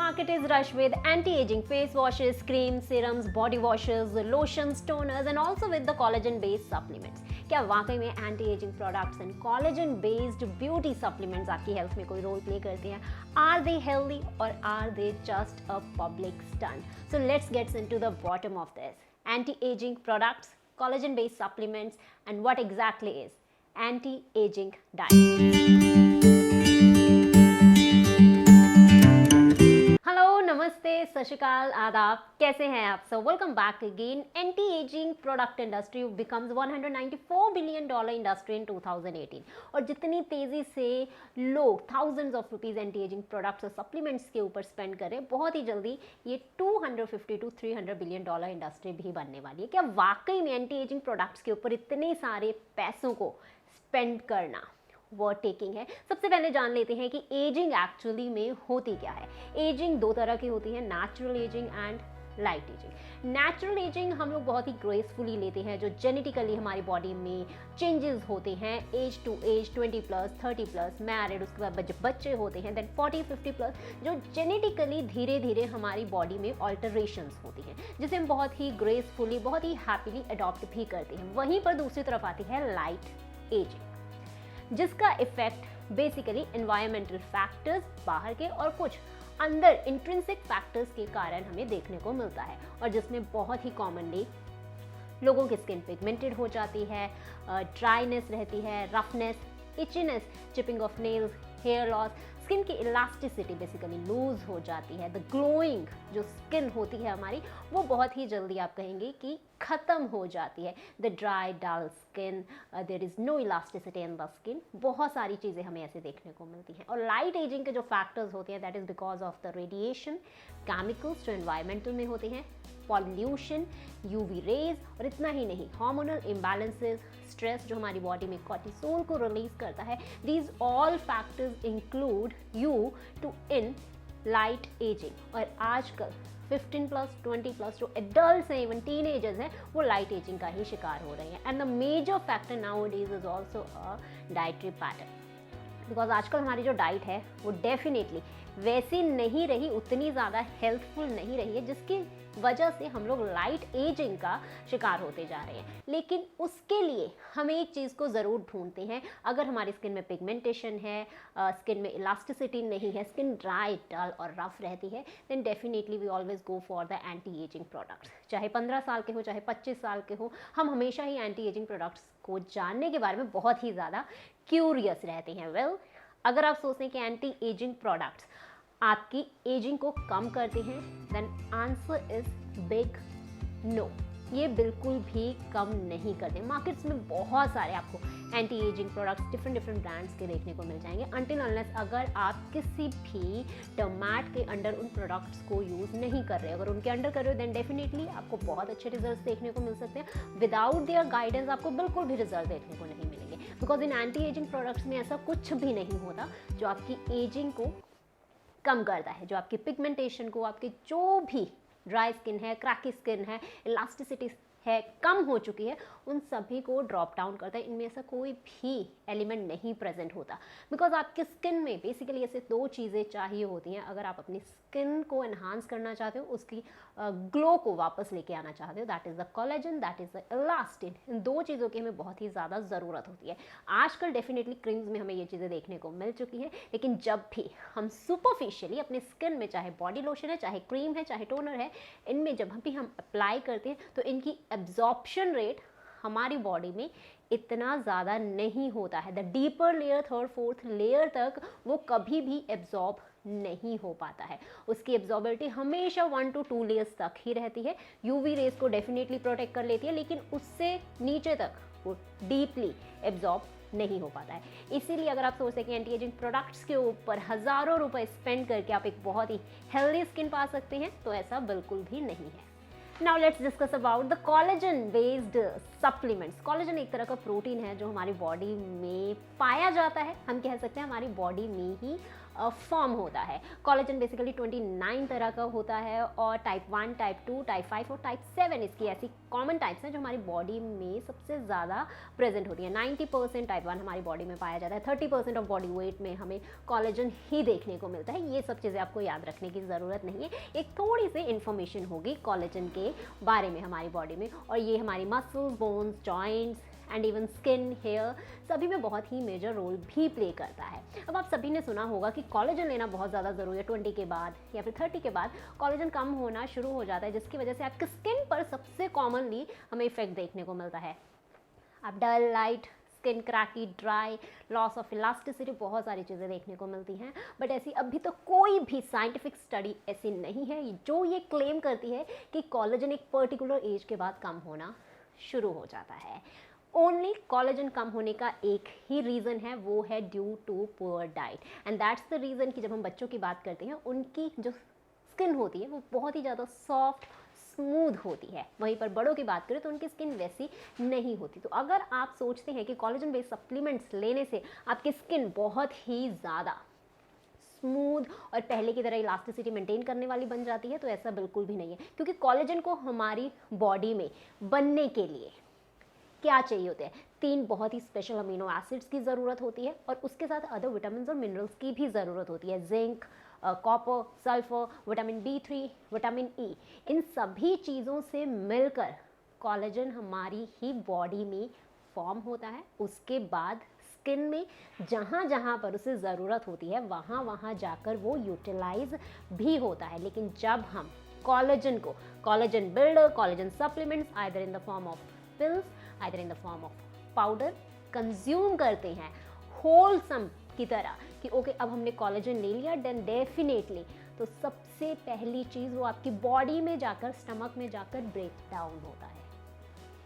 Market is rush with anti-aging face washes, creams, serums, body washes, lotions, toners and also with the collagen-based supplements. क्या वाकई में anti-aging products and collagen-based beauty supplements आपकी health में कोई role play करते हैं? Are they healthy or are they just a public stunt? So let's get into the bottom of this. Anti-aging products, collagen-based supplements and what exactly is anti-aging diet? नमस्ते, सत श्री अकाल, आदाब, कैसे हैं आप सब? Welcome back again. Anti ageing product industry becomes $194 billion industry in 2018 और जितनी तेज़ी से लोग thousands of rupees anti aging products और सप्लीमेंट्स के ऊपर स्पेंड करें, बहुत ही जल्दी ये 250 to 300 बिलियन डॉलर इंडस्ट्री भी बनने वाली है. क्या वाकई में एंटी एजिंग प्रोडक्ट्स के ऊपर इतने सारे पैसों को स्पेंड करना वर्थ टेकिंग है? सबसे पहले जान लेते हैं कि एजिंग एक्चुअली में होती क्या है. एजिंग दो तरह की होती है, natural ageing and light ageing. Natural ageing हम लोग बहुत ही ग्रेसफुली लेते हैं, जो जेनेटिकली हमारी बॉडी में चेंजेस होते हैं एज टू एज, 20+, 30+, मैरिड, उसके बाद जब बच्चे होते हैं, देन 40-50+, जो जेनेटिकली धीरे धीरे हमारी बॉडी में ऑल्टरेशंस होती हैं, जिसे हम बहुत ही ग्रेसफुली, बहुत ही हैप्पीली अडॉप्ट भी करते हैं. वहीं पर दूसरी तरफ आती है लाइट एजिंग, जिसका इफेक्ट बेसिकली एनवायरमेंटल फैक्टर्स बाहर के और कुछ अंदर इंट्रिंसिक फैक्टर्स के कारण हमें देखने को मिलता है, और जिसमें बहुत ही कॉमनली लोगों की स्किन पिगमेंटेड हो जाती है, ड्राइनेस रहती है, roughness, itchiness, chipping of nails, hair loss, skin की इलास्टिसिटी बेसिकली लूज हो जाती है. द ग्लोइंग जो स्किन होती है हमारी, वो बहुत ही जल्दी आप कहेंगे कि ख़त्म हो जाती है. The dry dull skin, there is no elasticity in the skin. बहुत सारी चीज़ें हमें ऐसे देखने को मिलती हैं. और लाइट एजिंग के जो फैक्टर्स होते हैं, that is because of the radiation, chemicals जो एनवायरमेंटल में होते हैं, पॉल्यूशन, यूवी रेज, और इतना ही नहीं, हार्मोनल इम्बैलेंसेस, स्ट्रेस जो हमारी बॉडी में कॉर्टिसोल को रिलीज करता है. These all factors include you to in light aging. और आजकल 15+, 20+, जो एडल्ट हैं, इवन टीनेजर्स हैं, वो लाइट एजिंग का ही शिकार हो रहे हैं. And the major factor nowadays is also a dietary pattern, because आजकल हमारी जो डाइट है वो डेफिनेटली वैसी नहीं रही, उतनी ज़्यादा हेल्थफुल नहीं रही है, जिसकी वजह से हम लोग लाइट एजिंग का शिकार होते जा रहे हैं. लेकिन उसके लिए हम एक चीज़ को ज़रूर ढूंढते हैं. अगर हमारी स्किन में पिगमेंटेशन है, स्किन में इलास्टिसिटी नहीं है, स्किन ड्राई, डल और रफ रहती है, then definitely we always go for the anti aging products. चाहे 15 साल के हो, चाहे 25 साल के हो, हम हमेशा ही एंटी एजिंग प्रोडक्ट्स को जानने के बारे में बहुत ही ज़्यादा क्यूरियस रहते हैं. वेल, अगर आप सोचते हैं कि एंटी एजिंग प्रोडक्ट्स आपकी एजिंग को कम करते हैं, then answer is big no. ये बिल्कुल भी कम नहीं करते. मार्केट्स में बहुत सारे आपको anti aging products different brands के देखने को मिल जाएंगे, अनटिल अनलेस अगर आप किसी भी डर्मैट के अंडर उन प्रोडक्ट्स को यूज़ नहीं कर रहे. अगर उनके अंडर कर रहे हो, देन डेफिनेटली आपको बहुत अच्छे रिजल्ट्स देखने को मिल सकते हैं. विदाउट देयर गाइडेंस आपको बिल्कुल भी रिजल्ट देखने को नहीं मिलेंगे, because in anti aging products में ऐसा कुछ भी नहीं होता जो आपकी एजिंग को कम करता है, जो आपकी पिगमेंटेशन को, आपकी जो भी ड्राई स्किन है, क्रैकी स्किन है, इलास्टिसिटी है, कम हो चुकी है, उन सभी को ड्रॉप डाउन करता है. इनमें ऐसा कोई भी एलिमेंट नहीं प्रेजेंट होता, बिकॉज आपकी स्किन में बेसिकली ऐसे दो चीज़ें चाहिए होती हैं. अगर आप अपनी स्किन को एनहांस करना चाहते हो, उसकी ग्लो को वापस लेके आना चाहते हो, that is the collagen, that is the elastin. इन दो चीज़ों की हमें बहुत ही ज़्यादा ज़रूरत होती है. आजकल डेफिनेटली क्रीम्स में हमें ये चीज़ें देखने को मिल चुकी हैं, लेकिन जब भी हम सुपरफिशियली अपने स्किन में, चाहे बॉडी लोशन है, चाहे क्रीम है, चाहे टोनर है, इनमें जब भी हम अप्लाई करते हैं, तो इनकी एब्जॉर्प्शन रेट हमारी बॉडी में इतना ज़्यादा नहीं होता है. The deeper layer, 3rd, 4th layer तक वो कभी भी एब्जॉर्ब नहीं हो पाता है. उसकी एब्जॉर्बिलिटी हमेशा 1 to 2 लेयर्स तक ही रहती है. यूवी रेज को डेफिनेटली प्रोटेक्ट कर लेती है, लेकिन उससे नीचे तक वो डीपली एब्जॉर्ब नहीं हो पाता है. इसीलिए अगर आप सोचते हैं कि एंटी एजिंग प्रोडक्ट्स के ऊपर हज़ारों रुपए स्पेंड करके आप एक बहुत ही हेल्दी स्किन पा सकते हैं, तो ऐसा बिल्कुल भी नहीं है. Now let's discuss about the collagen based supplements. Collagen एक तरह का प्रोटीन है जो हमारी बॉडी में पाया जाता है. हम कह सकते हैं हमारी बॉडी में ही फॉर्म होता है। कोलेजन बेसिकली 29 तरह का होता है और टाइप 1, टाइप 2, टाइप 5 और टाइप 7 इसकी ऐसी कॉमन टाइप्स हैं जो हमारी बॉडी में सबसे ज़्यादा प्रेजेंट होती है। 90% टाइप 1 हमारी बॉडी में पाया जाता है। 30% ऑफ बॉडी वेट में हमें कोलेजन ही देखने को मिलता है। ये सब चीज़ें आपको याद रखने की ज़रूरत नहीं है, एक थोड़ी सी इन्फॉर्मेशन होगी कोलेजन के बारे में हमारी बॉडी में। और ये हमारी muscles, bones, joints and even skin, hair सभी में बहुत ही मेजर रोल भी प्ले करता है। अब आप सभी ने सुना होगा कि कोलेजन लेना बहुत ज़्यादा ज़रूरी है। 20 के बाद या फिर 30 के बाद कोलेजन कम होना शुरू हो जाता है, जिसकी वजह से आपकी स्किन पर सबसे कॉमनली हमें इफेक्ट देखने को मिलता है। आप dull, light skin, cracky, dry, loss of elasticity, बहुत सारी चीज़ें देखने को मिलती हैं। बट ऐसी अभी तो कोई भी साइंटिफिक स्टडी ऐसी नहीं है जो ये क्लेम करती है कि कोलेजन एक पर्टिकुलर एज के बाद कम होना शुरू हो जाता है। ओनली कोलेजन कम होने का एक ही रीज़न है, वो है due to poor diet. And that's the reason कि जब हम बच्चों की बात करते हैं उनकी जो स्किन होती है वो बहुत ही ज़्यादा सॉफ्ट, स्मूथ होती है। वहीं पर बड़ों की बात करें तो उनकी स्किन वैसी नहीं होती। तो अगर आप सोचते हैं कि कोलेजन बेस्ड सप्लीमेंट्स लेने से आपकी स्किन बहुत ही ज़्यादा स्मूथ और पहले की तरह इलास्टिसिटी मेंटेन करने वाली बन जाती है, तो ऐसा बिल्कुल भी नहीं है। क्योंकि कोलेजन को हमारी बॉडी में बनने के लिए क्या चाहिए होते हैं? 3 बहुत ही स्पेशल अमीनो एसिड्स की ज़रूरत होती है और उसके साथ अदर विटामिन और मिनरल्स की भी ज़रूरत होती है। Zinc, copper, sulphur, vitamin B3, vitamin E, इन सभी चीज़ों से मिलकर कोलेजन हमारी ही बॉडी में फॉर्म होता है। उसके बाद स्किन में जहाँ जहाँ पर उसे ज़रूरत होती है वहाँ वहाँ जाकर वो यूटिलाइज भी होता है। लेकिन जब हम कोलेजन को, collagen builder, collagen supplements either in the form of pills, either in the form of powder consume करते हैं होलसम की तरह कि ओके अब हमने कोलेजन ले लिया, देन डेफिनेटली तो सबसे पहली चीज़ वो आपकी बॉडी में जाकर, स्टमक में जाकर ब्रेक डाउन होता है।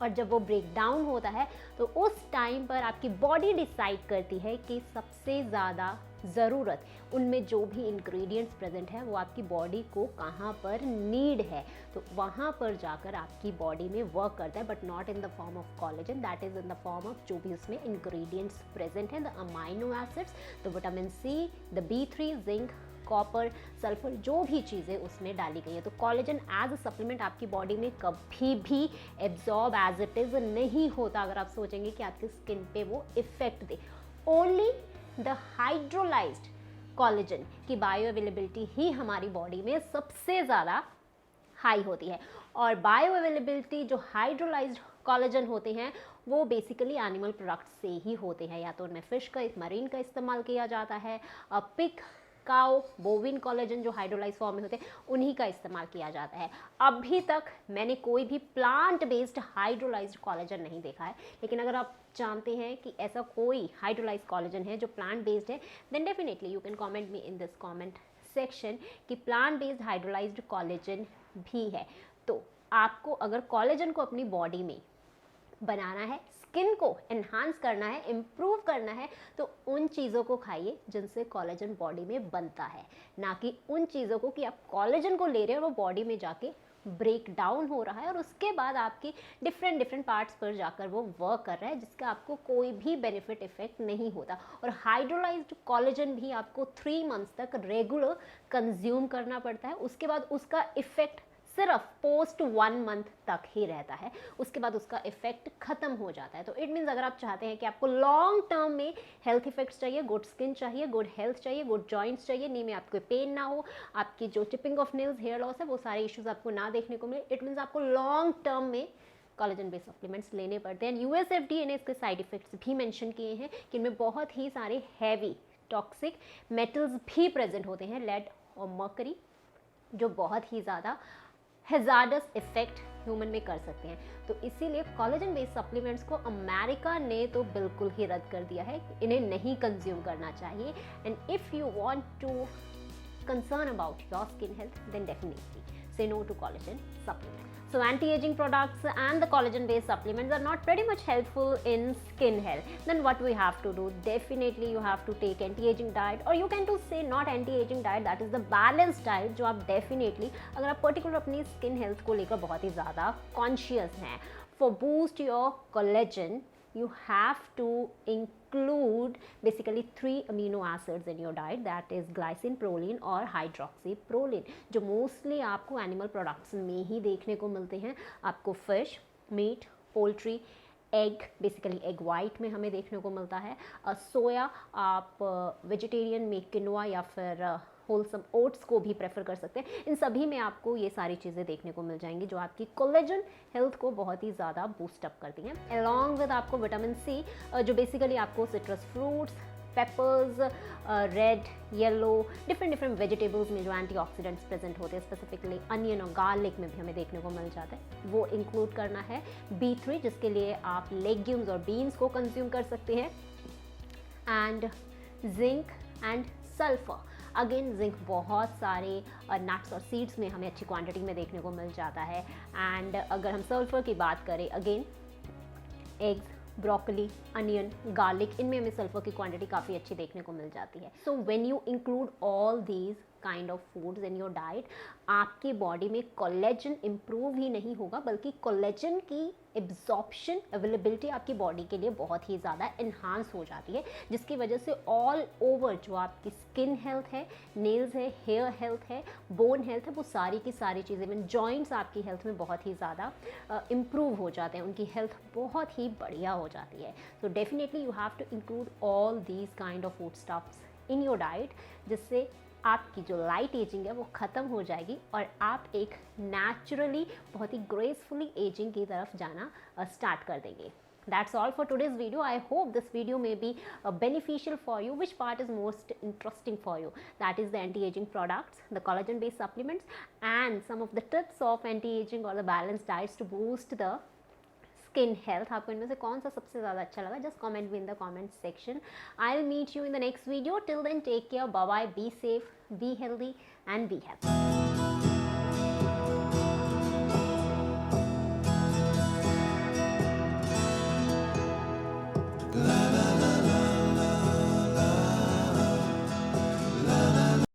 और जब वो ब्रेक डाउन होता है तो उस टाइम पर आपकी बॉडी डिसाइड करती है कि सबसे ज़्यादा ज़रूरत उनमें जो भी इंग्रेडिएंट्स प्रेजेंट है वो आपकी बॉडी को कहाँ पर नीड है, तो वहाँ पर जाकर आपकी बॉडी में वर्क करता है। But not in the form of collagen, that is in the form of जो भी उसमें इंग्रेडिएंट्स प्रेजेंट हैं, the amino acids, the vitamin C, the B3, zinc, copper, sulphur, जो भी चीज़ें उसमें डाली गई हैं। तो कोलेजन एज अ सप्लीमेंट आपकी बॉडी में कभी भी एब्जॉर्ब एज इट इज़ नहीं होता। अगर आप सोचेंगे कि आपकी स्किन पे वो effect they, only the hydrolysed collagen की बायो अवेलेबिलिटी ही हमारी बॉडी में सबसे ज़्यादा हाई होती है। और बायो अवेलेबिलिटी जो हाइड्रोलाइज्ड कोलेजन होते हैं वो बेसिकली एनिमल प्रोडक्ट्स से ही होते हैं। या तो उनमें फिश का, मरीन का इस्तेमाल किया जाता है, पिग, काउ, बोविन कोलेजन जो हाइड्रोलाइज फॉर्म में होते हैं उन्हीं का इस्तेमाल किया जाता है। अभी तक मैंने कोई भी प्लांट बेस्ड हाइड्रोलाइज्ड कोलेजन नहीं देखा है। लेकिन अगर आप जानते हैं कि ऐसा कोई हाइड्रोलाइज्ड कोलेजन है जो प्लांट बेस्ड है, then definitely you can comment me in this comment section कि प्लांट बेस्ड हाइड्रोलाइज्ड कोलेजन भी है। तो आपको अगर कोलेजन को अपनी बॉडी में बनाना है, स्किन को एनहांस करना है, इम्प्रूव करना है, तो उन चीज़ों को खाइए जिनसे कोलेजन बॉडी में बनता है, ना कि उन चीज़ों को कि आप कोलेजन को ले रहे हैं और वो बॉडी में जाके ब्रेक डाउन हो रहा है और उसके बाद आपकी डिफरेंट पार्ट्स पर जाकर वो वर्क कर रहा है, जिसका आपको कोई भी बेनिफिट इफेक्ट नहीं होता। और हाइड्रोलाइज्ड कोलेजन भी आपको 3 मंथ्स तक रेगुलर कंज्यूम करना पड़ता है। उसके बाद उसका इफेक्ट सिर्फ पोस्ट 1 मंथ तक ही रहता है, उसके बाद उसका इफेक्ट खत्म हो जाता है। तो इट मीन्स अगर आप चाहते हैं कि आपको लॉन्ग टर्म में हेल्थ इफेक्ट्स चाहिए, गुड स्किन चाहिए, गुड हेल्थ चाहिए, गुड जॉइंट्स चाहिए, नी में आपको पेन ना हो, आपकी जो tipping of nails, hair loss है, वो सारे इश्यूज आपको ना देखने को मिले, इट मीन्स आपको लॉन्ग टर्म में कोलेजन बेस्ड सप्लीमेंट्स लेने पड़ते हैं। USFDA ने इसके साइड इफेक्ट्स भी मेंशन किए हैं कि इनमें बहुत ही सारे हैवी टॉक्सिक मेटल्स भी प्रेजेंट होते हैं, लेड और मर्करी, जो बहुत ही ज़्यादा हैजार्डस इफेक्ट ह्यूमन में कर सकते हैं। तो इसीलिए कोलेजन बेस्ड सप्लीमेंट्स को अमेरिका ने तो बिल्कुल ही रद्द कर दिया है, इन्हें नहीं कंज्यूम करना चाहिए। And if you want to concern about your skin health, then definitely say no to collagen supplements. So anti-aging products and the collagen based supplements are not pretty much helpful in skin health. Then what we have to do? Definitely you have to take anti-aging diet, or you can to say not anti-aging diet, that is the balanced diet, जो आप definitely अगर आप particular अपनी skin health को लेकर बहुत ही ज़्यादा conscious हैं, for boost your collagen you have to include basically 3 amino acids in your diet, that is glycine, proline और hydroxyproline, जो मोस्टली आपको एनिमल प्रोडक्ट्स में ही देखने को मिलते हैं। आपको fish, meat, poultry, egg, basically egg white में हमें देखने को मिलता है। सोया, आप वेजिटेरियन में किनोआ या फिर होलसम ओट्स को भी प्रेफर कर सकते हैं। इन सभी में आपको ये सारी चीज़ें देखने को मिल जाएंगी जो आपकी कोलेजन हेल्थ को बहुत ही ज़्यादा बूस्ट अप करती हैं। अलॉन्ग विद आपको विटामिन सी, जो बेसिकली आपको citrus fruits, papers, red, yellow, different vegetables में जो एंटीऑक्सीडेंट्स प्रेजेंट होते हैं, स्पेसिफिकली अनियन और गार्लिक में भी हमें देखने को मिल जाता है, वो इंक्लूड करना है। B3, जिसके लिए आप लेग्यूम्स और बीन्स को कंज्यूम कर सकते हैं। And zinc and sulphur, again zinc बहुत सारे नट्स और सीड्स में हमें अच्छी क्वांटिटी में देखने को मिल जाता है। एंड अगर हम सल्फर की बात करें, again eggs, broccoli, onion, garlic, इनमें हमें सल्फर की क्वांटिटी काफ़ी अच्छी देखने को मिल जाती है। So when you include all these kind of foods in your diet, आपकी बॉडी में कोलेजन इम्प्रूव ही नहीं होगा, बल्कि कोलेजन की एब्जॉर्प्शन अवेलेबिलिटी आपकी बॉडी के लिए बहुत ही ज़्यादा इन्हांस हो जाती है, जिसकी वजह से ऑल ओवर जो आपकी स्किन हेल्थ है, नेल्स है, हेयर हेल्थ है, बोन हेल्थ है, वो सारी की सारी चीज़ें, इवन जॉइंट्स आपकी हेल्थ में बहुत ही ज़्यादा इम्प्रूव हो जाते हैं, उनकी हेल्थ बहुत ही बढ़िया हो जाती है। So definitely you have to include all these kind of food stuffs in your diet, जिससे आपकी जो लाइट एजिंग है वो ख़त्म हो जाएगी और आप एक नेचुरली बहुत ही ग्रेसफुली एजिंग की तरफ जाना स्टार्ट कर देंगे। That's all for today's video. I hope this video may be beneficial for you. Which part is most interesting for you? That is the anti-aging products, the collagen-based supplements, and some of the tips of anti-aging or the balanced diets to boost the skin health. आपको इनमें से कौन सा सबसे ज़्यादा अच्छा लगा? Just comment me in the comment section. I will meet you in the next video. Till then take care, bye bye, be safe, be healthy and be happy.